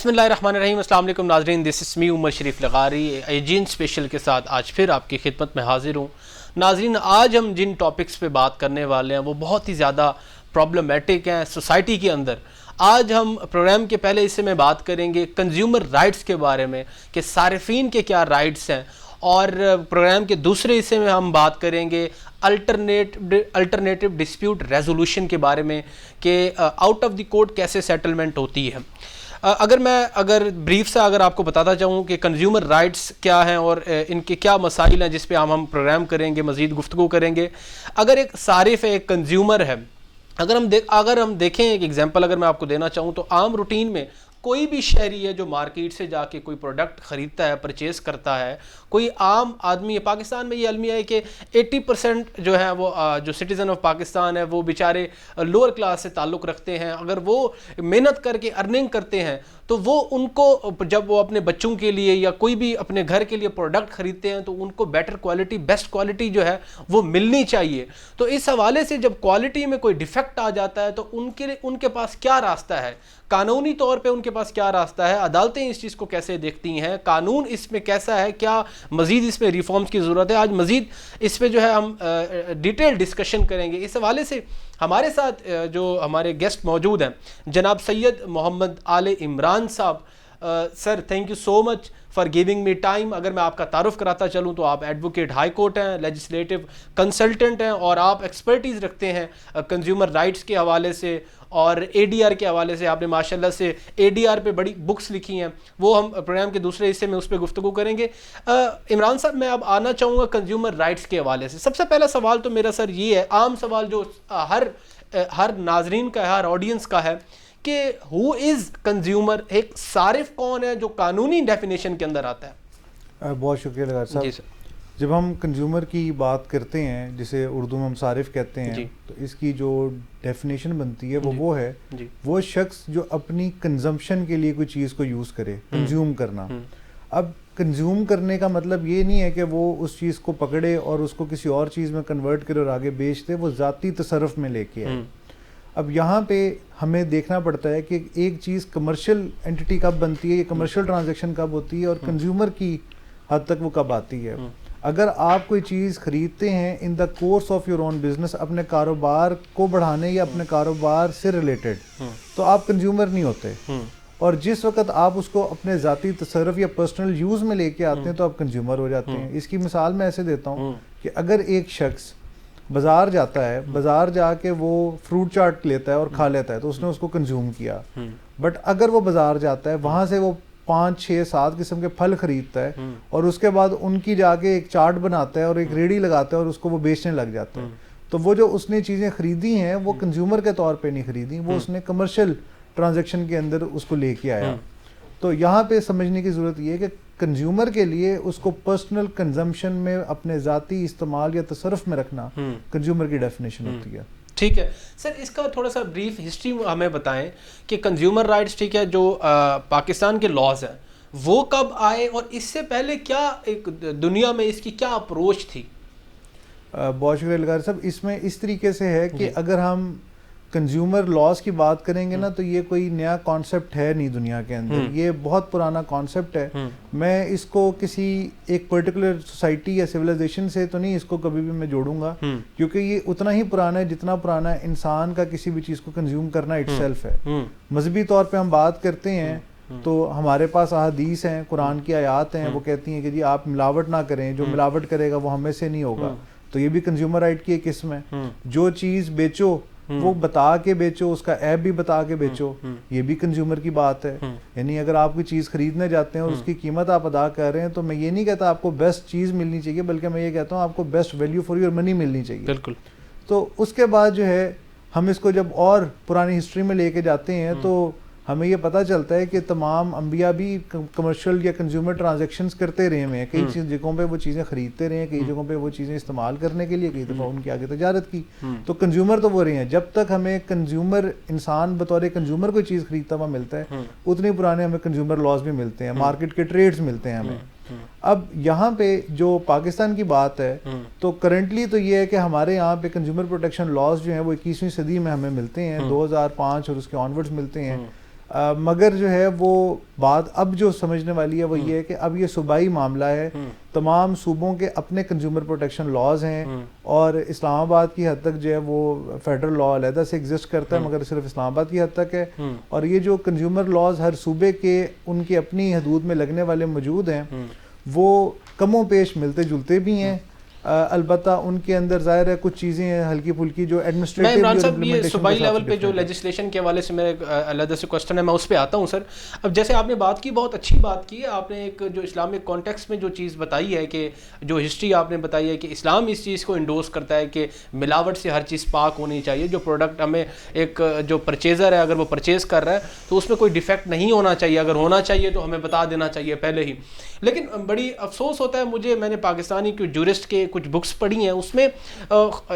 بسم اللہ الرحمن الرحیم. السلام علیکم ناظرین, دس از می عمر شریف لغاری ایجین اسپیشل کے ساتھ آج پھر آپ کی خدمت میں حاضر ہوں. ناظرین, آج ہم جن ٹاپکس پہ بات کرنے والے ہیں وہ بہت ہی زیادہ پرابلمیٹک ہیں سوسائٹی کے اندر. آج ہم پروگرام کے پہلے حصے میں بات کریں گے کنزیومر رائٹس کے بارے میں کہ صارفین کے کیا رائٹس ہیں, اور پروگرام کے دوسرے حصے میں ہم بات کریں گے الٹرنیٹو ڈسپیوٹ ریزولوشن کے بارے میں کہ آؤٹ آف دی کورٹ کیسے سیٹلمنٹ ہوتی ہے. اگر بریف سے اگر آپ کو بتاتا چاہوں کہ کنزیومر رائٹس کیا ہیں اور ان کے کیا مسائل ہیں جس پہ ہم پروگرام کریں گے, مزید گفتگو کریں گے. اگر ایک صارف ہے, ایک کنزیومر ہے, اگر ہم دیکھیں ایک ایگزامپل اگر میں آپ کو دینا چاہوں تو عام روٹین میں کوئی بھی شہری ہے جو مارکیٹ سے جا کے کوئی پروڈکٹ خریدتا ہے, پرچیز کرتا ہے, کوئی عام آدمی ہے. پاکستان میں یہ المیہ ہے کہ 80% جو ہے وہ جو سٹیزن آف پاکستان ہے وہ بیچارے لوور کلاس سے تعلق رکھتے ہیں. اگر وہ محنت کر کے ارننگ کرتے ہیں تو وہ ان کو جب وہ اپنے بچوں کے لیے یا کوئی بھی اپنے گھر کے لیے پروڈکٹ خریدتے ہیں تو ان کو بیٹر کوالٹی, بیسٹ کوالٹی جو ہے وہ ملنی چاہیے. تو اس حوالے سے جب کوالٹی میں کوئی ڈیفیکٹ آ جاتا ہے تو ان کے پاس کیا راستہ ہے, قانونی طور پہ ان کے پاس کیا راستہ ہے, عدالتیں اس چیز کو کیسے دیکھتی ہیں, قانون اس میں کیسا ہے, کیا مزید اس میں ریفارمز کی ضرورت ہے. آج مزید اس پہ جو ہے ہم ڈیٹیل ڈسکشن کریں گے. اس حوالے سے ہمارے ساتھ جو ہمارے گیسٹ موجود ہیں جناب سید محمد آل عمران صاحب. Sir thank you so much for giving me time. اگر میں آپ کا تعارف کراتا چلوں تو آپ ایڈوکیٹ ہائی کورٹ ہیں, لیجسلیٹو کنسلٹنٹ ہیں اور آپ ایکسپرٹیز رکھتے ہیں کنزیومر رائٹس کے حوالے سے اور اے ڈی آر کے حوالے سے. آپ نے ماشاءاللہ سے اے ڈی آر پہ بڑی بکس لکھی ہیں, وہ ہم پروگرام کے دوسرے حصے میں اس پہ گفتگو کریں گے. عمران صاحب, میں اب آنا چاہوں گا کنزیومر رائٹس کے حوالے سے. سب سے پہلا سوال تو میرا سر یہ ہے, عام سوال جو ہر ناظرین کا ہے, ہر آڈینس کا ہے کہ ہو از کنزیومر, ایک صارف کون ہے جو قانونی ڈیفینیشن کے اندر آتا ہے. بہت شکریہ لگا صاحب. جی سر. جب ہم کنزیومر کی بات کرتے ہیں جسے اردو میں ہم صارف کہتے ہیں, تو اس کی جو ڈیفینیشن بنتی ہے وہ ہے وہ شخص جو اپنی کنزمپشن کے لیے کوئی چیز کو یوز کرے, کنزیوم کرنا. اب کنزیوم کرنے کا مطلب یہ نہیں ہے کہ وہ اس چیز کو پکڑے اور اس کو کسی اور چیز میں کنورٹ کرے اور آگے بیچ دے, وہ ذاتی تصرف میں لے کے آئے. اب یہاں پہ ہمیں دیکھنا پڑتا ہے کہ ایک چیز کمرشل انٹیٹی کب بنتی ہے, یہ کمرشل ٹرانزیکشن کب ہوتی ہے اور کنزیومر کی حد تک وہ کب آتی ہے. اگر آپ کوئی چیز خریدتے ہیں in the course of your own business, اپنے کاروبار کو بڑھانے یا اپنے کاروبار سے ریلیٹڈ, تو آپ کنزیومر نہیں ہوتے. اور جس وقت آپ اس کو اپنے ذاتی تصرف یا پرسنل یوز میں لے کے آتے ہیں تو آپ کنزیومر ہو جاتے ہیں. اس کی مثال میں ایسے دیتا ہوں کہ اگر ایک شخص بازار جاتا ہے, بازار جا کے وہ فروٹ چاٹ لیتا ہے اور کھا لیتا ہے تو اس نے اس کو کنزیوم کیا. بٹ اگر وہ بازار جاتا ہے, وہاں سے وہ 5 6 7 قسم کے پھل خریدتا ہے اور اس کے بعد ان کی جا کے ایک چارٹ بناتا ہے اور ایک ریڑھی لگاتا ہے اور اس کو وہ بیچنے لگ جاتا ہے, تو وہ جو اس نے چیزیں خریدی ہیں وہ کنزیومر کے طور پہ نہیں خریدی, وہ اس نے کمرشل ٹرانزیکشن کے اندر اس کو لے کے آیا. تو یہاں پہ سمجھنے کی ضرورت یہ ہے کہ کنزیومر کے لیے اس کو پرسنل کنزمپشن میں اپنے ذاتی استعمال یا تصرف میں رکھنا کنزیومر کی ڈیفینیشن ہوتی ہے. ٹھیک ہے سر, اس کا تھوڑا سا بریف ہسٹری ہمیں بتائیں کہ کنزیومر رائٹس, ٹھیک ہے, جو پاکستان کے لاز ہیں وہ کب آئے اور اس سے پہلے کیا ایک دنیا میں اس کی کیا اپروچ تھی. بہت شکریہ لگار صاحب. اس میں اس طریقے سے ہے کہ اگر ہم کنزیومر لاز کی بات کریں گے نا تو یہ کوئی نیا کانسیپٹ ہے نہیں دنیا کے اندر, یہ بہت پرانا کانسیپٹ ہے. میں اس کو کسی ایک پرٹیکولر سوسائٹی یا سویلائزیشن سے تو نہیں اس کو کبھی بھی میں جوڑوں گا, کیونکہ یہ اتنا ہی پرانا ہے جتنا پرانا انسان کا کسی بھی چیز کو کنزیوم کرنا اٹ سیلف ہے. مذہبی طور پہ ہم بات کرتے ہیں تو ہمارے پاس احادیث ہیں, قرآن کی آیات ہیں, وہ کہتی ہیں کہ جی آپ ملاوٹ نہ کریں, جو ملاوٹ کرے گا وہ ہمیں سے نہیں ہوگا. تو یہ بھی کنزیومر رائٹ کی ایک قسم ہے. جو چیز بیچو وہ بتا کے بیچو, اس کا عیب بھی بتا کے بیچو, یہ بھی کنزیومر کی بات ہے. یعنی اگر آپ کوئی چیز خریدنے جاتے ہیں اور اس کی قیمت آپ ادا کر رہے ہیں تو میں یہ نہیں کہتا آپ کو بیسٹ چیز ملنی چاہیے, بلکہ میں یہ کہتا ہوں آپ کو best value for your money ملنی چاہیے. بالکل. تو اس کے بعد جو ہے ہم اس کو جب اور پرانی ہسٹری میں لے کے جاتے ہیں تو ہمیں یہ پتہ چلتا ہے کہ تمام انبیاء بھی کمرشل یا کنزیومر ٹرانزیکشنز کرتے رہے ہیں. کئی جگہوں پہ وہ چیزیں خریدتے رہے ہیں, کئی جگہوں پہ وہ چیزیں استعمال کرنے کے لیے, کئی دفعہ ان کی آگے تجارت کی. تو کنزیومر تو وہ رہے ہیں. جب تک ہمیں کنزیومر انسان بطور کنزیومر کوئی چیز خریدتا ہوا ملتا ہے اتنے پرانے ہمیں کنزیومر لاز بھی ملتے ہیں, مارکیٹ کے ٹریڈز ملتے ہیں ہمیں. اب یہاں پہ جو پاکستان کی بات ہے تو کرنٹلی تو یہ ہے کہ ہمارے یہاں پہ کنزیومر پروٹیکشن لاز جو ہیں وہ 21ویں صدی میں ہمیں ملتے ہیں, 2005 اور اس کے آنورڈز ملتے ہیں. مگر جو ہے وہ بات اب جو سمجھنے والی ہے وہ یہ ہے کہ اب یہ صوبائی معاملہ ہے, تمام صوبوں کے اپنے کنزیومر پروٹیکشن لاز ہیں, اور اسلام آباد کی حد تک جو ہے وہ فیڈرل لا علیحدہ سے ایگزسٹ کرتا ہے مگر صرف اسلام آباد کی حد تک ہے, اور یہ جو کنزیومر لاز ہر صوبے کے ان کی اپنی حدود میں لگنے والے موجود ہیں وہ کم و بیش ملتے جلتے بھی ہیں. البتہ ان کے اندر ظاہر ہے کچھ چیزیں ہیں ہلکی پھلکی جو ایڈمنسٹریٹو. میں عمران صاحب یہ صوبائی لیول پہ جو لیجسلیشن کے حوالے سے میرا علیحدہ سے کوسچن ہے, میں اس پہ آتا ہوں سر. اب جیسے آپ نے بات کی, بہت اچھی بات کی ہے آپ نے, ایک جو اسلامک کانٹیکس میں جو چیز بتائی ہے کہ جو ہسٹری آپ نے بتائی ہے کہ اسلام اس چیز کو انڈورس کرتا ہے کہ ملاوٹ سے ہر چیز پاک ہونی چاہیے, جو پروڈکٹ ہمیں ایک جو پرچیزر ہے اگر وہ پرچیز کر رہا ہے تو اس میں کوئی ڈیفیکٹ نہیں ہونا چاہیے, اگر ہونا چاہیے تو ہمیں بتا دینا چاہیے پہلے ہی. لیکن بڑی افسوس ہوتا ہے مجھے, میں نے پاکستانی کچھ جورسٹ کے کچھ بکس پڑھی ہیں, اس میں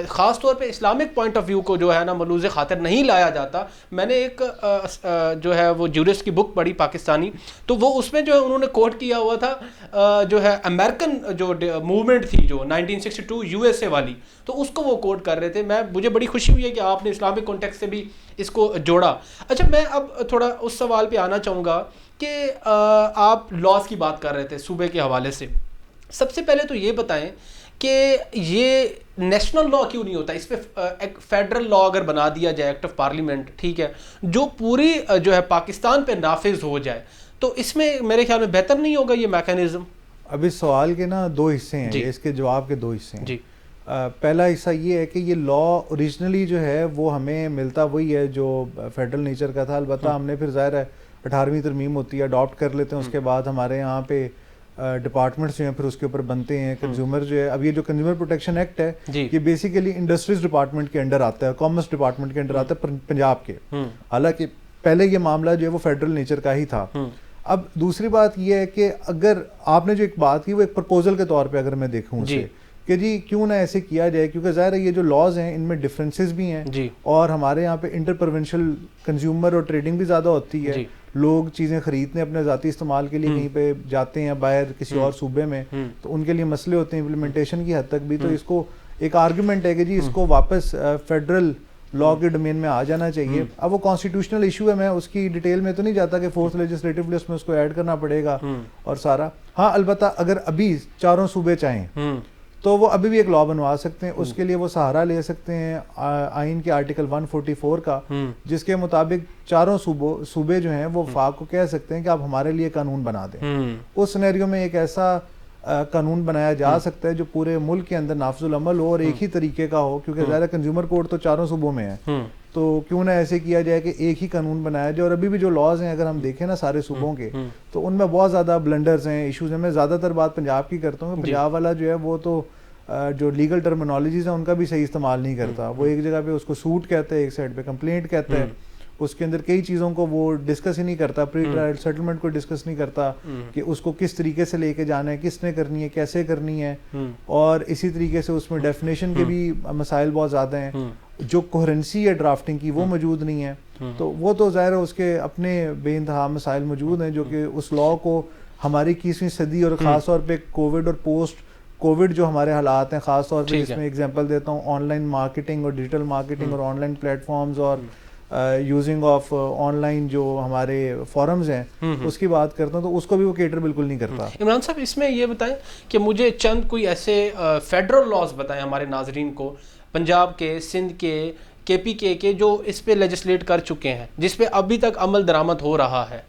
خاص طور پہ اسلامک پوائنٹ آف ویو کو جو ہے نا ملوز خاطر نہیں لایا جاتا. میں نے ایک جو ہے وہ جورسٹ کی بک پڑھی پاکستانی, تو وہ اس میں جو ہے انہوں نے کوٹ کیا ہوا تھا جو ہے امریکن جو موومنٹ تھی جو 1962 USA والی, تو اس کو وہ کوٹ کر رہے تھے. مجھے بڑی خوشی ہوئی ہے کہ آپ نے اسلامک کانٹیکسٹ سے بھی اس کو جوڑا. اچھا, میں اب تھوڑا اس سوال پہ آنا چاہوں گا کہ آپ لاس کی بات کر رہے تھے صوبے کے حوالے سے. سب سے پہلے تو یہ بتائیں کہ یہ نیشنل لا کیوں نہیں ہوتا, اس پہ ایک فیڈرل لا اگر بنا دیا جائے ایکٹ آف پارلیمنٹ, ٹھیک ہے, جو پوری جو ہے پاکستان پہ نافذ ہو جائے, تو اس میں میرے خیال میں بہتر نہیں ہوگا یہ میکانزم؟ اب اس سوال کے نا دو حصے ہیں, اس کے جواب کے دو حصے ہیں. پہلا حصہ یہ ہے کہ یہ لا اوریجنلی جو ہے وہ ہمیں ملتا وہی ہے جو فیڈرل نیچر کا تھا, البتہ ہم نے پھر ظاہر ہے 18ویں ترمیم ہوتی ہے اڈاپٹ کر لیتے ہیں, اس کے بعد ہمارے یہاں پہ ڈپارٹمنٹس جو ہیں پھر اس کے اوپر بنتے ہیں. کنزیومر جو ہے, اب یہ جو کنزیومر پروٹیکشن ایکٹ ہے یہ بیسیکلی انڈسٹریز ڈپارٹمنٹ کے انڈر آتا ہے, کامرس ڈپارٹمنٹ کے انڈر آتا ہے پنجاب کے, حالانکہ پہلے یہ معاملہ جو ہے وہ فیڈرل نیچر کا ہی تھا. اب دوسری بات یہ ہے کہ اگر آپ نے جو ایک بات کی وہ ایک پرپوزل کے طور پہ اگر میں دیکھوں اسے کہ جی کیوں نہ ایسے کیا جائے, کیونکہ ظاہر ہے یہ جو لاز ہیں ان میں ڈفرینسز بھی ہیں, اور ہمارے یہاں پہ انٹر پروونشل کنزیومر اور ٹریڈنگ بھی زیادہ ہوتی ہے. لوگ چیزیں خریدنے اپنے ذاتی استعمال کے لیے کہیں پہ جاتے ہیں باہر کسی اور صوبے میں, تو ان کے لیے مسئلے ہوتے ہیں امپلیمنٹیشن کی حد تک بھی. تو اس کو ایک آرگومنٹ ہے کہ جی اس کو واپس فیڈرل لا کے ڈومین میں آ جانا چاہیے. اب وہ کانسٹیٹیوشنل ایشو ہے, میں اس کی ڈیٹیل میں تو نہیں جاتا کہ فورتھ لیجسلیٹو لسٹ میں اس کو ایڈ کرنا پڑے گا اور سارا. ہاں البتہ اگر ابھی چاروں صوبے چاہیں تو وہ ابھی بھی ایک لا بنوا سکتے ہیں. اس کے لیے وہ سہارا لے سکتے ہیں آئین کے آرٹیکل 144 کا, جس کے مطابق چاروں صوبے جو ہیں وہ وفاق کو کہہ سکتے ہیں کہ آپ ہمارے لیے قانون بنا دیں. اس سینیریو میں ایک ایسا قانون بنایا جا سکتا ہے جو پورے ملک کے اندر نافذ العمل ہو اور ایک ہی طریقے کا ہو, کیونکہ ظاہر کنزیومر کوڈ تو چاروں صوبوں میں ہے, تو کیوں نہ ایسے کیا جائے کہ ایک ہی قانون بنایا جائے. اور ابھی بھی جو لاز ہیں اگر ہم دیکھیں نا سارے صوبوں کے, تو ان میں بہت زیادہ بلنڈرز ہیں, ایشوز ہیں. میں زیادہ تر بات پنجاب کی کرتا ہوں, پنجاب والا جو ہے وہ تو جو لیگل ٹرمینالوجیز ہیں ان کا بھی صحیح استعمال نہیں کرتا. وہ ایک جگہ پہ اس کو سوٹ کہتا ہے, ایک سائڈ پہ کمپلینٹ کہتا ہے, اس کے اندر کئی چیزوں کو وہ ڈسکس ہی نہیں کرتا, پری ٹرائل سیٹلمنٹ کو ڈسکس نہیں کرتا کہ اس کو کس طریقے سے لے کے جانا ہے, کس نے کرنی ہے, کیسے کرنی ہے. اور اسی طریقے سے اس میں ڈیفینیشن کے بھی مسائل بہت زیادہ ہیں, جو کوہرنسی ہے ڈرافٹنگ کی وہ موجود نہیں ہے. تو وہ تو ظاہر ہے اس کے اپنے بے انتہا مسائل موجود ہیں جو کہ اس لا کو ہماری 21ویں صدی اور خاص طور پہ کووڈ اور پوسٹ کووڈ جو ہمارے حالات ہیں, خاص طور پہ جس میں ایگزامپل دیتا ہوں آن لائن مارکیٹنگ اور ڈیجیٹل مارکیٹنگ اور آن لائن پلیٹ فارمز اور یوزنگ آف آن لائن جو ہمارے فورمز ہیں اس کی بات کرتا ہوں, تو اس کو بھی وہ کیٹر بالکل نہیں کرتا. عمران صاحب اس میں یہ بتائیں کہ مجھے چند کوئی ایسے فیڈرل لاز بتائیں ہمارے ناظرین کو, پنجاب کے, سندھ کے پی کے جو اس پہ لیجسلیٹ کر چکے ہیں, جس پہ ابھی تک عمل درآمد ہو رہا ہے.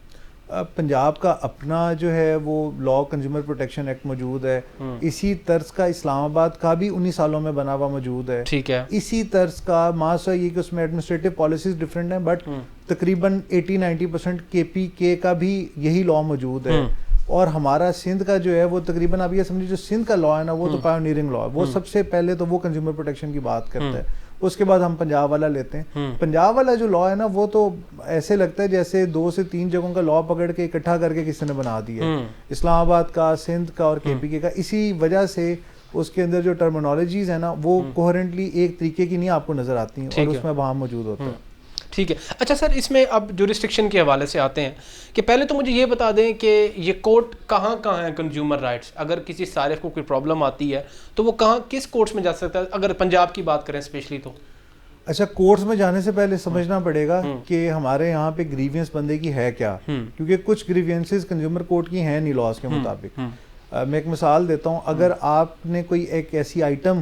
پنجاب کا اپنا جو ہے وہ لا کنزیومر پروٹیکشن ایکٹ موجود ہے, اسی طرز کا اسلام آباد کا بھی 19 سالوں میں بنا ہوا موجود ہے. ٹھیک ہے, اسی طرز کا ماسا یہ کہ اس میں ایڈمنسٹریٹو پالیسیز ڈفرینٹ ہیں, بٹ تقریباً 80-90% کے پی کے کا بھی یہی لا موجود ہے. اور ہمارا سندھ کا جو ہے وہ تقریباً آپ یہ سمجھے جو سندھ کا لا ہے نا وہ تو پائونیئرنگ لا ہے, وہ سب سے پہلے تو وہ کنزیومر پروٹیکشن کی بات کرتا ہے. اس کے بعد ہم پنجاب والا لیتے ہیں. پنجاب والا جو لا ہے نا وہ تو ایسے لگتا ہے جیسے 2 سے 3 جگہوں کا لا پکڑ کے اکٹھا کر کے کسی نے بنا دیا, اسلام آباد کا, سندھ کا اور کے پی کے کا. اسی وجہ سے اس کے اندر جو ٹرمینالوجیز ہیں نا وہ کوہرنٹلی ایک طریقے کی نہیں آپ کو نظر آتی ہیں, اور اس میں وہاں موجود ہوتا ہے. ٹھیک ہے. اچھا سر, اس میں اب جورسڈکشن کے حوالے سے آتے ہیں کہ پہلے تو مجھے یہ بتا دیں کہ یہ کورٹ کہاں کہاں ہیں کنزیومر رائٹس, اگر کسی صارف کو کوئی پرابلم آتی ہے تو وہ کہاں کس کورٹس میں جا سکتا ہے, اگر پنجاب کی بات کریں اسپیشلی تو؟ اچھا کورٹس میں جانے سے پہلے سمجھنا پڑے گا کہ ہمارے یہاں پہ گریوینس بندے کی ہے کیا, کیونکہ کچھ گریوینسز کنزیومر کورٹ کی ہیں نہیں لاز کے مطابق. میں ایک مثال دیتا ہوں, اگر آپ نے کوئی ایک ایسی آئٹم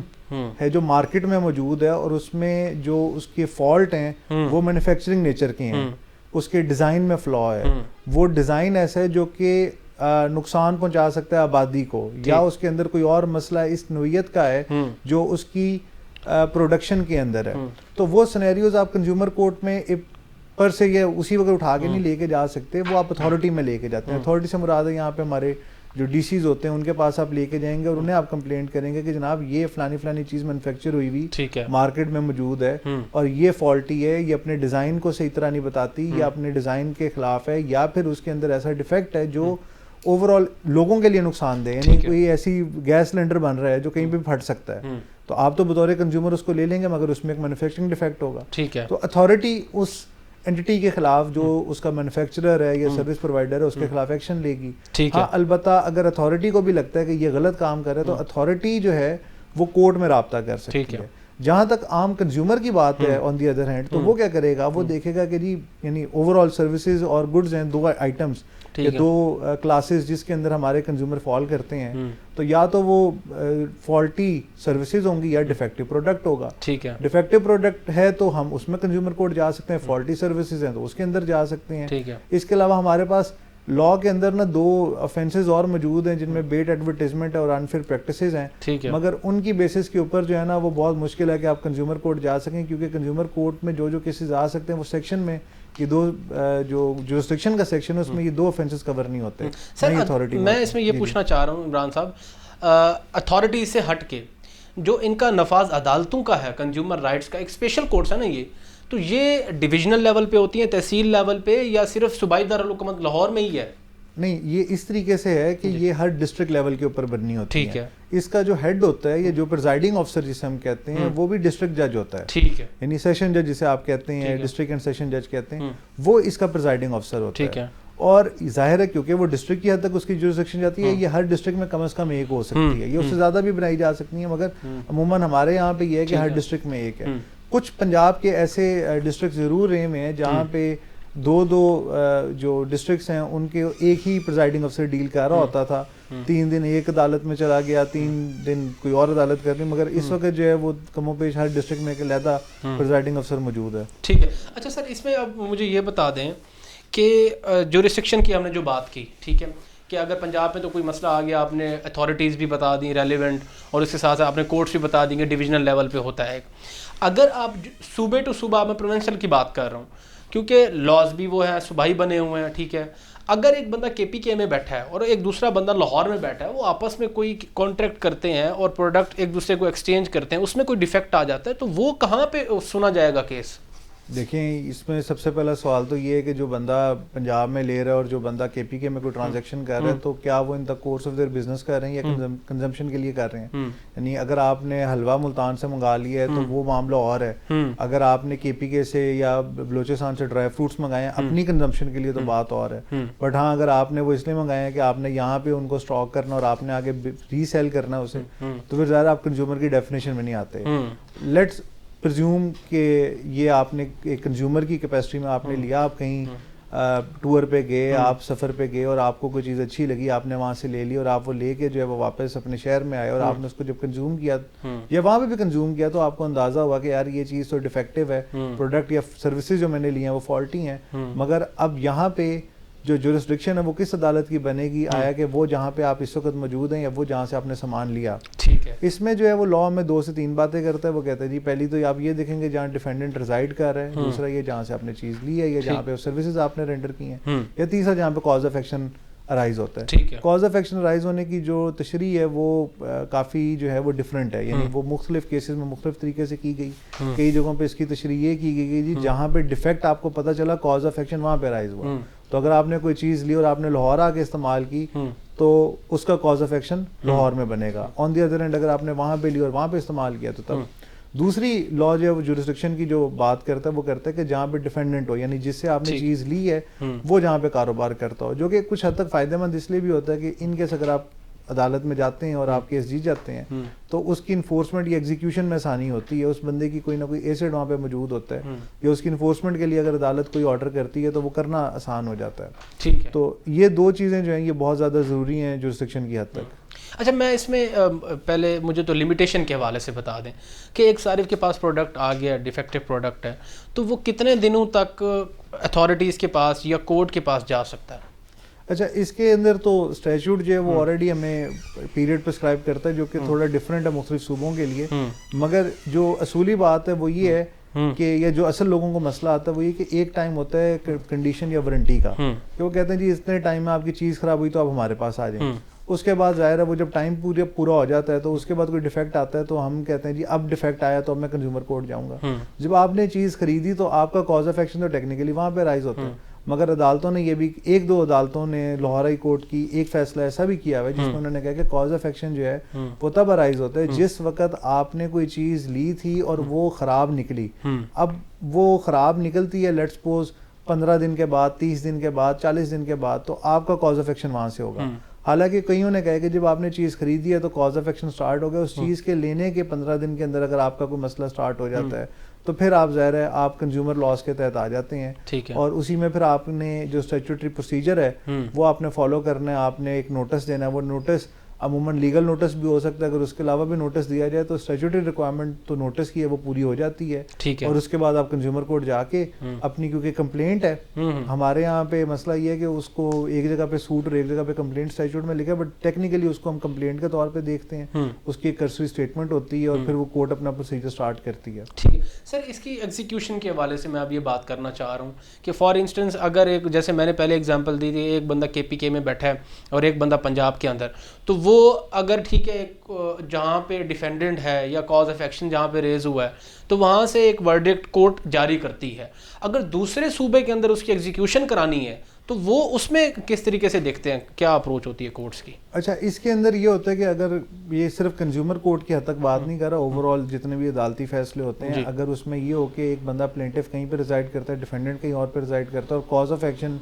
ہے جو مارکیٹ میں موجود ہے اور اس میں جو اس کے فالٹ ہیں وہ مینوفیکچرنگ نیچر کے ہیں, اس کے ڈیزائن میں فلا ہے, وہ ڈیزائن ایسا ہے جو کہ نقصان پہنچا سکتا ہے آبادی کو, یا اس کے اندر کوئی اور مسئلہ اس نوعیت کا ہے جو اس کی پروڈکشن کے اندر ہے, تو وہ سینیریوز آپ کنزیومر کورٹ میں پر سے یہ اسی وقت اٹھا کے نہیں لے کے جا سکتے, وہ آپ اتھارٹی میں لے کے جاتے ہیں. اتھارٹی سے مراد ہے یہاں پہ ہمارے جو ڈی سیز ہوتے ہیں, ان کے پاس آپ لے کے جائیں گے اور انہیں آپ کمپلینٹ کریں گے کہ جناب یہ فلانی چیز مینوفیکچر ہوئی ہوئی مارکیٹ میں موجود ہے اور یہ فالٹی ہے, یہ اپنے ڈیزائن کو صحیح طرح نہیں بتاتی, یا اپنے ڈیزائن کے خلاف ہے, یا پھر اس کے اندر ایسا ڈیفیکٹ ہے جو اوور آل لوگوں کے لیے نقصان دہ, یعنی کوئی ایسی گیس سلنڈر بن رہا ہے جو کہیں پہ پھٹ سکتا ہے, تو آپ تو بطور کنزیومر اس کو لے لیں گے, مگر اس میں ایک مینوفیکچرنگ ڈیفیکٹ ہوگا. تو اتھارٹی اس اینٹی کے خلاف جو اس کا مینوفیکچرر ہے یا سروس پرووائڈر ہے اس کے خلاف ایکشن لے گی. ہاں البتہ اگر اتھارٹی کو بھی لگتا ہے کہ یہ غلط کام کر رہا ہے تو اتھارٹی جو ہے وہ کورٹ میں رابطہ کر سکتی ہے. جہاں تک عام کنزیومر کی بات ہے آن دی ادر ہینڈ, تو وہ کیا کرے گا, وہ دیکھے گا کہ جی یعنی اوور آل سروسز اور گڈز ہیں, دو آئٹمس یہ دو کلاسز جس کے اندر ہمارے کنزیومر فال کرتے ہیں, تو یا تو وہ فالٹی سروسز ہوں گی یا ڈیفیکٹو پروڈکٹ ہوگا. ڈیفیکٹو پروڈکٹ ہے تو ہم اس میں کنزیومر کورٹ جا سکتے ہیں, فالٹی سروسز ہیں تو اس کے اندر جا سکتے ہیں. اس کے علاوہ ہمارے پاس لا کے اندر نا دو افینسز اور موجود ہیں جن میں بیٹ ایڈورٹیزمنٹ اور انفیئر پریکٹسز ہیں, مگر ان کی بیسس کے اوپر جو ہے نا وہ بہت مشکل ہے کہ آپ کنزیومر کورٹ جا سکیں, کیونکہ کنزیومر کورٹ میں جو کیسز آ سکتے ہیں وہ سیکشن میں یہ دو جو جورسڈکشن کا سیکشن ہے اس میں یہ دو افینسز کور نہیں ہوتے. میں اس میں یہ پوچھنا چاہ رہا ہوں عمران صاحب, اتھارٹی سے ہٹ کے جو ان کا نفاذ عدالتوں کا ہے, کنزیومر رائٹس کا ایک اسپیشل کورٹس ہے نا, تو یہ ڈویژنل لیول پہ ہوتی ہیں, تحصیل لیول پہ, یا صرف صوبائی دارالحکومت لاہور میں ہی ہے؟ نہیں, یہ اس طریقے سے ہے کہ یہ ہر ڈسٹرکٹ لیول کے اوپر بننی ہوتی ہے. اس کا جو ہیڈ ہوتا ہے, یہ جو پریزائڈنگ آفیسر جسے ہم کہتے ہیں, وہ بھی ڈسٹرکٹ جج ہوتا ہے, یعنی سیشن جج جسے آپ کہتے ہیں, ڈسٹرکٹ اینڈ سیشن جج کہتے ہیں, وہ اس کا پریزائڈنگ آفیسر ہوتا ہے. اور ظاحر ہے کیونکہ وہ ڈسٹرکٹ کی حد تک اس کی جورسڈکشن جاتی ہے, یہ ہر ڈسٹرکٹ میں کم از کم ایک ہو سکتی ہے, یہ اس سے زیادہ بھی بنائی جا سکتی ہے, مگر عموماً ہمارے یہاں پہ یہ ہے کہ ہر ڈسٹرکٹ میں ایک ہے. کچھ پنجاب کے ایسے ڈسٹرکٹ ضرور رہے ہوئے ہیں جہاں پہ دو جو ڈسٹرکٹس ہیں ان کے ایک ہی پریزائڈنگ افسر ڈیل کر رہا ہوتا تھا, 3 دن ایک عدالت میں چلا گیا, 3 دن کوئی اور عدالت کر رہی, مگر اس وقت جو ہے وہ کم و بیش ہر ڈسٹرکٹ میں ایک علیحدہ پریزائڈنگ افسر موجود ہے. ٹھیک ہے. اچھا سر, اس میں اب مجھے یہ بتا دیں کہ جو ریسٹرکشن کی ہم نے جو بات کی, ٹھیک ہے, کہ اگر پنجاب میں تو کوئی مسئلہ آ گیا, آپ نے اتھارٹیز بھی بتا دیں ریلیونٹ, اور اس کے ساتھ آپ نے کورٹس بھی بتا دیں گے, ڈویژنل لیول پہ ہوتا ہے. اگر آپ صوبے ٹو صوبہ, میں پروونشل کی بات کر رہا ہوں کیونکہ لاز بھی وہ ہیں, صوبائی بنے ہوئے ہیں, ٹھیک ہے, اگر ایک بندہ کے پی کے میں بیٹھا ہے اور ایک دوسرا بندہ لاہور میں بیٹھا ہے, وہ آپس میں کوئی کانٹریکٹ کرتے ہیں اور پروڈکٹ ایک دوسرے کو ایکسچینج کرتے ہیں, اس میں کوئی ڈیفیکٹ آ جاتا ہے, تو وہ کہاں پہ سنا جائے گا کیس؟ دیکھیں, اس میں سب سے پہلا سوال تو یہ ہے کہ جو بندہ پنجاب میں لے رہا ہے اور جو بندہ کے پی کے میں کوئی ٹرانزیکشن کر رہا ہے, تو کیا وہ in the course of their business کر رہے ہیں یا کنزمپشن کے لیے کر رہے ہیں. یعنی اگر آپ نے حلوہ ملتان سے منگا لیا ہے تو وہ معاملہ اور ہے, اگر آپ نے کے پی کے سے یا بلوچستان سے ڈرائی فروٹس منگائے ہیں اپنی کنزمپشن کے لیے تو بات اور ہے. بٹ ہاں, اگر آپ نے وہ اس لیے منگائے ہیں کہ آپ نے یہاں پہ ان کو اسٹاک کرنا اور آپ نے آگے ری سیل کرنا ہے اسے, تو پھر ظاہر آپ کنزیومر کی ڈیفینیشن میں نہیں آتے. لیٹس پرزیوم کہ یہ آپ نے ایک کنزیومر کی کیپیسٹی میں آپ نے لیا, آپ کہیں ٹور پہ گئے, آپ سفر پہ گئے اور آپ کو کوئی چیز اچھی لگی, آپ نے وہاں سے لے لی اور آپ وہ لے کے جو ہے وہ واپس اپنے شہر میں آئے, اور آپ نے اس کو جب کنزیوم کیا یا وہاں پہ بھی کنزیوم کیا, تو آپ کو اندازہ ہوا کہ یار یہ چیز تو ڈیفیکٹیو ہے, پروڈکٹ یا سروسز جو میں نے لی ہیں وہ فالٹی ہیں, مگر اب یہاں پہ جو جورسڈکشن ہے وہ کس عدالت کی بنے گی, آیا کہ وہ جہاں پہ آپ اس وقت موجود ہیں یا وہ جہاں سے آپ نے سامان لیا. ٹھیک ہے. اس میں جو ہے وہ لا میں 2 سے 3 باتیں کرتا ہے. وہ کہتا ہے جی پہلی تو آپ یہ دیکھیں گے جہاں ڈیفینڈنٹ ریزائڈ کر رہا ہے, دوسرا یہ جہاں سے آپ نے چیز لی ہے یا جہاں پہ سروسز آپ نے رینڈر کی ہیں, یا تیسرا جہاں پہ کاز آف ایکشن ارائز ہوتا ہے. کاز آف ایکشن ارائز ہونے کی جو تشریح ہے وہ کافی جو ہے وہ ڈفرینٹ ہے, یعنی وہ مختلف کیسز میں مختلف طریقے سے کی گئی. کئی جگہوں پہ اس کی تشریح یہ کی گئی جی جہاں پہ ڈیفیکٹ آپ کو پتہ چلا کاز آف ایکشن وہاں پہ ارائز ہوا, تو اگر آپ نے کوئی چیز لی اور آپ نے لاہور آ کے استعمال کی تو اس کا کاز آف ایکشن لاہور میں بنے گا. آن دی ادر ہینڈ اگر آپ نے وہاں پہ لی اور وہاں پہ استعمال کیا تو تب دوسری لا جو ہے وہ جورسڈکشن کی جو بات کرتا ہے وہ کرتا ہے کہ جہاں پہ ڈیفینڈنٹ ہو, یعنی جس سے آپ نے چیز لی ہے وہ جہاں پہ کاروبار کرتا ہو, جو کہ کچھ حد تک فائدہ مند اس لیے بھی ہوتا ہے کہ ان کیس اگر آپ عدالت میں جاتے ہیں اور آپ کیس جیت جاتے ہیں تو اس کی انفورسمنٹ یا ایگزیکیوشن میں آسانی ہوتی ہے. اس بندے کی کوئی نہ کوئی ایسڈ وہاں پہ موجود ہوتا ہے یا اس کی انفورسمنٹ کے لیے اگر عدالت کوئی آرڈر کرتی ہے تو وہ کرنا آسان ہو جاتا ہے. ٹھیک ہے. تو یہ دو چیزیں جو ہیں یہ بہت زیادہ ضروری ہیں جورسڈکشن کی حد تک. اچھا میں اس میں پہلے مجھے تو لمیٹیشن کے حوالے سے بتا دیں کہ ایک صارف کے پاس پروڈکٹ آ گیا, ڈیفیکٹو پروڈکٹ ہے, تو وہ کتنے دنوں تک اتھارٹیز کے پاس یا کورٹ کے پاس جا سکتا ہے؟ اچھا اس کے اندر تو اسٹیچوٹ جو ہے وہ آلریڈی ہمیں پیریڈ پرسکرائب کرتا ہے جو کہ تھوڑا ڈفرینٹ ہے مختلف صوبوں کے لیے, مگر جو اصولی بات ہے وہ یہ ہے کہ یہ جو اصل لوگوں کو مسئلہ آتا ہے وہ یہ کہ ایک ٹائم ہوتا ہے کنڈیشن یا وارنٹی کا کہ وہ کہتے ہیں جی اتنے ٹائم میں آپ کی چیز خراب ہوئی تو آپ ہمارے پاس آ جائیں. اس کے بعد ظاہر ہے وہ جب ٹائم پورا ہو جاتا ہے تو اس کے بعد کوئی ڈیفیکٹ آتا ہے تو ہم کہتے ہیں جی اب ڈیفیکٹ آیا تو اب میں کنزیومر کورٹ جاؤں گا. جب آپ نے چیز خریدی تو آپ کا کاز آف ایکشن تو ٹیکنیکلی وہاں پہ رائز ہوتا ہے, مگر عدالتوں نے یہ بھی ایک دو عدالتوں نے لاہور ہائی کورٹ کی ایک فیصلہ ایسا بھی کیا ہوا ہے جس میں انہوں نے کہا کہ کاز آف ایکشن جو ہے وہ تب ارائز ہوتا ہے جس وقت آپ نے کوئی چیز لی تھی اور وہ خراب نکلی. اب وہ خراب نکلتی ہے لیٹس سپوز 15 دن کے بعد, 30 دن کے بعد, 40 دن کے بعد, تو آپ کا کاز آف ایکشن وہاں سے ہوگا. حالانکہ کئیوں نے کہا کہ جب آپ نے چیز خریدی ہے تو کاز آف ایکشن سٹارٹ ہو گیا, اس چیز کے لینے کے 15 دن کے اندر اگر آپ کا کوئی مسئلہ سٹارٹ ہو جاتا ہے تو پھر آپ ظاہر ہے آپ کنزیومر لاس کے تحت آ جاتے ہیں. اور اسی میں پھر آپ نے جو اسٹیچوٹری پروسیجر ہے وہ آپ نے فالو کرنا ہے, آپ نے ایک نوٹس دینا ہے. وہ نوٹس عموماً لیگل نوٹس بھی ہو سکتا ہے, اگر اس کے علاوہ بھی نوٹس دیا جائے تو اسٹیچوٹری ریکوائرمنٹ تو نوٹس کی ہے وہ پوری ہو جاتی ہے. اور اس کے بعد آپ کنزیومر کورٹ جا کے اپنی, کیونکہ کمپلینٹ ہے ہمارے یہاں پہ مسئلہ یہ ہے کہ اس کو ایک جگہ پہ سوٹ اور ایک جگہ پہ کمپلینٹ اسٹیچوٹ میں لکھا ہے, بٹ ٹیکنیکلی اس کو ہم کمپلینٹ کے طور پہ دیکھتے ہیں. اس کی ایک کرسری اسٹیٹمنٹ ہوتی ہے اور پھر وہ کورٹ اپنا پروسیجر اسٹارٹ کرتی ہے. ٹھیک ہے سر, اس کی ایگزیکیوشن کے حوالے سے میں اب یہ بات کرنا چاہ رہا ہوں کہ فار انسٹنس اگر ایک, جیسے میں نے پہلے اگزامپل دی تھی, ایک بندہ KPK میں بیٹھا ہے اور ایک بندہ پنجاب کے اندر, تو وہ اگر ٹھیک ہے جہاں پہ ڈیفینڈنٹ ہے یا کاز آف ایکشن جہاں پہ ریز ہوا ہے تو وہاں سے ایک ورڈکٹ کورٹ جاری کرتی ہے, اگر دوسرے صوبے کے اندر اس کی ایگزیکیوشن کرانی ہے تو وہ اس میں کس طریقے سے دیکھتے ہیں, کیا اپروچ ہوتی ہے کورٹس کی؟ اچھا اس کے اندر یہ ہوتا ہے کہ اگر یہ صرف کنزیومر کورٹ کی حد تک بات نہیں کر رہا, اوور آل جتنے بھی عدالتی فیصلے ہوتے ہیں, اگر اس میں یہ ہو کہ ایک بندہ پلینٹف کہیں پہ ریزائڈ کرتا ہے, ڈیفینڈنٹ کہیں اور پہ ریزائڈ کرتا ہے, اور cause of action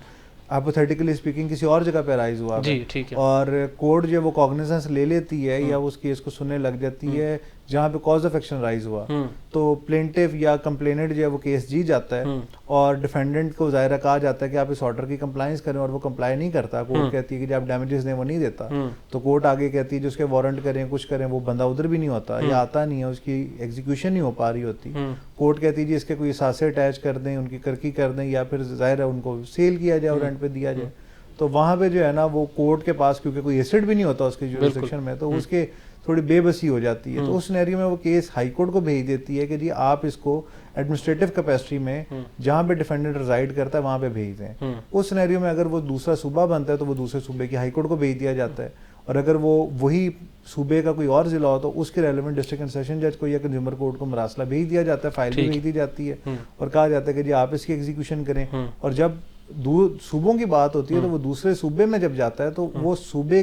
hypothetically speaking کسی اور جگہ پہ رائز ہوا ہے اور کورٹ جو وہ کاگنیزنس لے لیتی ہے یا اس کیس کو سننے لگ جاتی ہے جہاں پہ کاز آف ایکشن رائز ہوا, تو پلینٹف یا کمپلیننٹ جو ہے وہ کیس جیت جاتا ہے اور ڈیفینڈنٹ کو ظاہرہ کہا جاتا ہے کہ آپ اس آرڈر کی کمپلائنس کریں, اور وہ کمپلائی نہیں کرتا. کورٹ کہتی ہے کہ جب ڈیمیجز دیں وہ نہیں دیتا, تو کورٹ آگے کہتی ہے جو اس کے وارنٹ کریں کچھ کریں, وہ بندہ ادھر بھی نہیں ہوتا یا آتا نہیں ہے, اس کی ایگزیکیوشن نہیں ہو پا رہی ہوتی. کورٹ کہتی ہے جی اس کے کوئی اثاثے اٹیچ کر دیں, ان کی کرکی کر دیں, یا پھر ظاہر ہے ان کو سیل کیا جائے اور رینٹ پہ دیا جائے. تو وہاں پہ جو ہے نا وہ کورٹ کے پاس کیونکہ کوئی ایسڈ بھی نہیں ہوتا اس کی جورسڈکشن میں, تو اس کے تھوڑی بے بسی ہو جاتی ہے. تو اس سینیریو میں وہ کیس ہائی کورٹ کو بھیج دیتی ہے کہ جی آپ اس کو ایڈمنسٹریٹو کیپیسٹی میں جہاں پہ ڈیفینڈنٹ ریزائڈ کرتا ہے وہاں پہ بھیج دیں. اس سینیریو میں اگر وہ دوسرا صوبہ بنتا ہے تو وہ دوسرے صوبے کی ہائی کورٹ کو بھیج دیا جاتا ہے, اور اگر وہ وہی صوبے کا کوئی اور ضلع ہو تو اس کے ریلیونٹ ڈسٹرکٹ اینڈ سیشن جج کو یا کنزیومر کورٹ کو مراسلہ بھیج دیا جاتا ہے, فائل بھی بھیج دی جاتی ہے اور کہا جاتا ہے کہ جی آپ اس کی ایگزیکیوشن کریں. اور جب صوبوں کی بات ہوتی ہے تو وہ دوسرے صوبے میں جب جاتا ہے تو وہ صوبے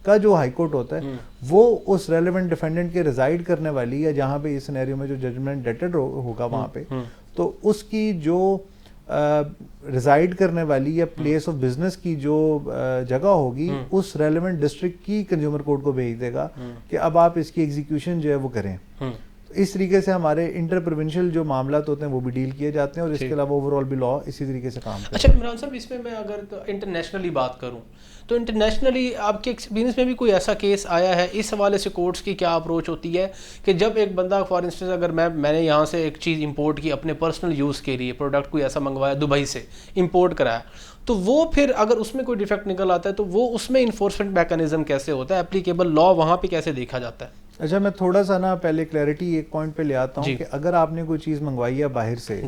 کا جو ہائی کورٹ ہوتا ہے وہ اس ریلیونٹ ڈیفینڈنٹ کے ریزائڈ کرنے والی یا جہاں پہ اس سینیریو میں جو ججمنٹ ڈیٹڈ ہوگا وہاں پہ, تو اس کی جو ریزائڈ کرنے والی یا پلیس آف بزنس کی جو جگہ ہوگی اس ریلیونٹ ڈسٹرکٹ کی کنزیومر کورٹ کو بھیج دے گا کہ اب آپ اس کی ایگزیکیوشن جو ہے وہ کریں. اس طریقے سے ہمارے انٹر پروونشل جو معاملات ہوتے ہیں وہ بھی ڈیل کیے جاتے ہیں, اور اس کے علاوہ اوور آل بھی لا اسی طریقے سے کام کرتا ہے. اچھا عمران صاحب, اس میں اگر انٹرنیشنلی بات کروں تو انٹرنیشنلی آپ کے ایکسپیرینس میں بھی کوئی ایسا کیس آیا ہے, اس حوالے سے کورٹس کی کیا اپروچ ہوتی ہے کہ جب ایک بندہ فار انسٹنس اگر میں نے یہاں سے ایک چیز امپورٹ کی اپنے پرسنل یوز کے لیے, پروڈکٹ کوئی ایسا منگوایا دبئی سے امپورٹ کرایا, تو وہ پھر اگر اس میں کوئی ڈیفیکٹ نکل آتا ہے تو وہ اس میں انفورسمنٹ میکانزم کیسے ہوتا ہے, اپلیکیبل لا وہاں پہ کیسے دیکھا جاتا ہے؟ اچھا میں تھوڑا سا نا پہلے کلیئرٹی ایک پوائنٹ پہ لے آتا ہوں کہ اگر آپ نے کوئی چیز منگوائی ہے باہر سے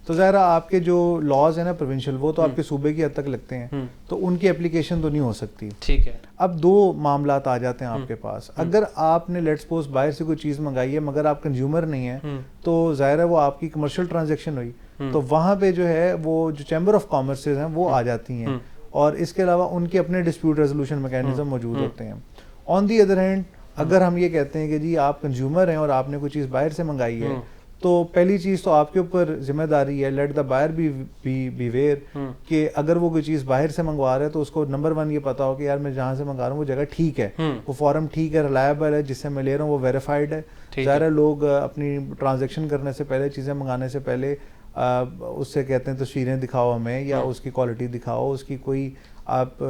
تو ظاہر آپ کے جو لاز ہیں نا پروونشل وہ تو آپ کے صوبے کی حد تک لگتے ہیں, تو ان کی اپلیکیشن تو نہیں ہو سکتی. ٹھیک ہے. اب دو معاملات آ جاتے ہیں آپ کے پاس. اگر آپ نے لیٹس سپوز باہر سے کوئی چیز منگائی ہے مگر آپ کنزیومر نہیں ہیں تو ظاہر ہے وہ آپ کی کمرشل ٹرانزیکشن ہوئی, تو وہاں پہ جو ہے وہ جو چیمبر آف کامرسز ہیں وہ آ جاتی ہیں, اور اس کے علاوہ ان کے اپنے ڈسپیوٹ ریزولوشن میکینزم موجود ہوتے ہیں. آن دی ادر ہینڈ اگر ہم یہ کہتے ہیں کہ جی آپ کنزیومر ہیں اور آپ نے کوئی چیز باہر سے منگائی ہے تو پہلی چیز تو آپ کے اوپر ذمہ داری ہے, let the buyer beware کہ اگر وہ کوئی چیز باہر سے منگوا رہا ہے تو اس کو نمبر 1 یہ پتا ہو کہ یار میں جہاں سے منگا رہا ہوں وہ جگہ ٹھیک ہے, وہ فارم ٹھیک ہے, ریلائبل ہے, جس سے میں لے رہا ہوں وہ ویریفائڈ ہے. ظاہر ہے لوگ اپنی ٹرانزیکشن کرنے سے پہلے, چیزیں منگانے سے پہلے اس سے کہتے ہیں تصویریں دکھاؤ ہمیں, یا اس کی کوالٹی دکھاؤ, اس کی کوئی آپ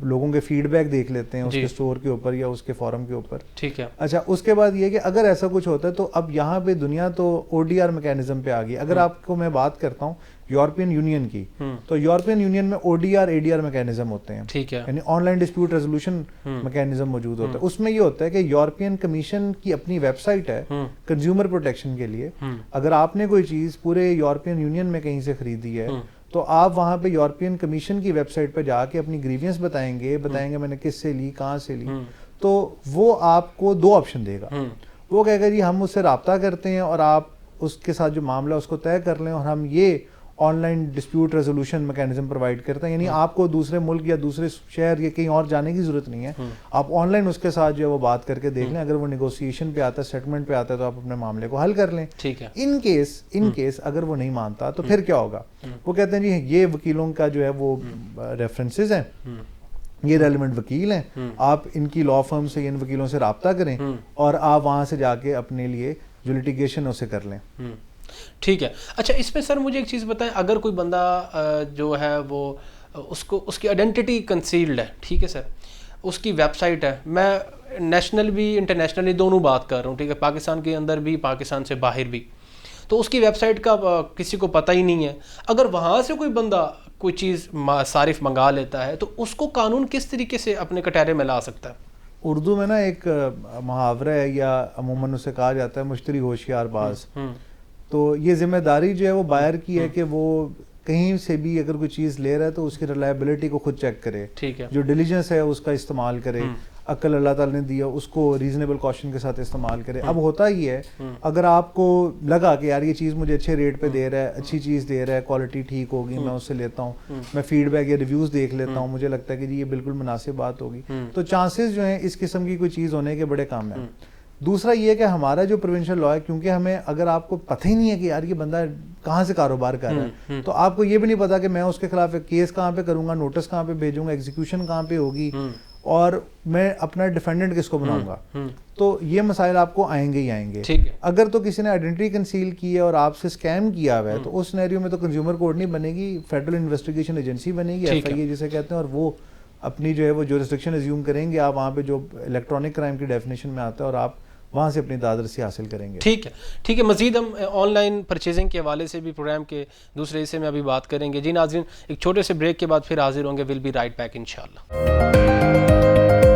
لوگوں کے فیڈ بیک دیکھ لیتے ہیں اس کے سٹور کے اوپر یا اس کے فورم کے اوپر. ٹھیک ہے. اچھا, اس کے بعد یہ کہ اگر ایسا کچھ ہوتا ہے تو اب یہاں پہ دنیا تو او ڈی آر میکینزم پہ آ گئی. اگر آپ کو میں بات کرتا ہوں یورپین یونین کی, تو یورپین یونین میں O D R A D R mechanism ہوتے ہیں. ٹھیک ہے. یعنی online dispute resolution mechanism موجود ہوتا ہے. اس میں یہ ہوتا ہے کہ یورپین کمیشن کی اپنی ویب سائٹ ہے کنزیومر پروٹیکشن کے لیے. اگر آپ نے کوئی چیز پورے یورپین یونین میں کہیں سے خریدی ہے تو آپ وہاں پہ یورپین کمیشن کی ویب سائٹ پہ جا کے اپنی گریوینس بتائیں گے میں نے کس سے لی, کہاں سے لی, تو وہ آپ کو 2 آپشن دے گا. وہ کہے گا جی ہم اس سے رابطہ کرتے ہیں اور آپ اس کے ساتھ جو معاملہ اس کو طے کر لیں, اور ہم یہ on line dispute resolution mechanism provide کرتے ہیں. یعنی آپ کو دوسرے ملک یا دوسرے شہر یا کہیں اور جانے کی ضرورت نہیں ہے, آپ آن لائن اس کے ساتھ جو ہے وہ بات کر کے دیکھ لیں. اگر وہ نیگوسیشن پہ آتا ہے, سیٹلمنٹ پہ آتا ہے, تو آپ اپنے معاملے کو حل کر لیں. ٹھیک ہے. ان کیس اگر وہ نہیں مانتا تو پھر کیا ہوگا؟ وہ کہتے ہیں جی یہ وکیلوں کا جو ہے وہ ریفرنسز ہیں, یہ ریلیونٹ وکیل ہیں, آپ ان کی لا فرم سے ان وکیلوں سے رابطہ کریں اور آپ وہاں سے جا کے اپنے لیے جو لٹیگیشن اسے کر لیں. ٹھیک ہے. اچھا, اس میں سر مجھے ایک چیز بتائیں, اگر کوئی بندہ جو ہے وہ اس کی آئیڈینٹی کنسیلڈ ہے, ٹھیک ہے سر, اس کی ویب سائٹ ہے, میں نیشنل بھی انٹرنیشنلی دونوں بات کر رہا ہوں, ٹھیک ہے, پاکستان کے اندر بھی پاکستان سے باہر بھی, تو اس کی ویب سائٹ کا کسی کو پتہ ہی نہیں ہے, اگر وہاں سے کوئی بندہ کوئی چیز صارف منگا لیتا ہے تو اس کو قانون کس طریقے سے اپنے کٹہرے میں لا سکتا ہے؟ اردو میں نا ایک محاورہ ہے, یا عموماً اسے کہا جاتا ہے مشتری ہوشیار باز. تو یہ ذمہ داری جو ہے وہ بائر کی ہے کہ وہ کہیں سے بھی اگر کوئی چیز لے رہا ہے تو اس کی ریلائبلٹی کو خود چیک کرے. ٹھیک ہے. جو ڈیلیجنس ہے اس کا استعمال کرے, عقل اللہ تعالیٰ نے دیا اس کو ریزنیبل کوشن کے ساتھ استعمال کرے. اب ہوتا ہی ہے اگر آپ کو لگا کہ یار یہ چیز مجھے اچھے ریٹ پہ دے رہا ہے, اچھی چیز دے رہا ہے, کوالٹی ٹھیک ہوگی, میں اس سے لیتا ہوں, میں فیڈ بیک یا ریویوز دیکھ لیتا ہوں, مجھے لگتا ہے کہ جی یہ بالکل مناسب بات ہوگی, تو چانسز جو ہیں اس قسم کی کوئی چیز ہونے کے بڑے کام ہیں. دوسرا یہ کہ ہمارا جو پروونشل لا ہے, کیونکہ ہمیں اگر آپ کو پتہ ہی نہیں ہے کہ یار یہ بندہ کہاں سے کاروبار کر رہا ہے, تو آپ کو یہ بھی نہیں پتا کہ میں اس کے خلاف کیس کہاں پہ کروں گا, نوٹس کہاں پہ بھیجوں گا, ایگزیکیوشن کہاں پہ ہوگی, اور میں اپنا ڈیفینڈنٹ کس کو بناؤں گا. تو یہ مسائل آپ کو آئیں گے ہی آئیں گے. اگر تو کسی نے آئیڈینٹی کنسیل کی ہے اور آپ سے اسکیم کیا ہوا ہے تو اس سینیریو میں تو کنزیومر کورٹ نہیں بنے گی, فیڈرل انویسٹیگیشن ایجنسی بنے گی, ایف آئی اے جسے کہتے ہیں, اور وہ اپنی جو ہے وہ جورسڈکشن ایزیوم کریں گے. آپ وہاں پہ جو الیکٹرانک کرائم کی ڈیفینیشن میں آتا ہے, اور آپ وہاں سے اپنی دادرسی حاصل کریں گے. ٹھیک ہے. ٹھیک ہے, مزید ہم آن لائن پرچیزنگ کے حوالے سے بھی پروگرام کے دوسرے حصے میں ابھی بات کریں گے. جی ناظرین, ایک چھوٹے سے بریک کے بعد پھر حاضر ہوں گے. ول بی رائٹ بیک انشاءاللہ.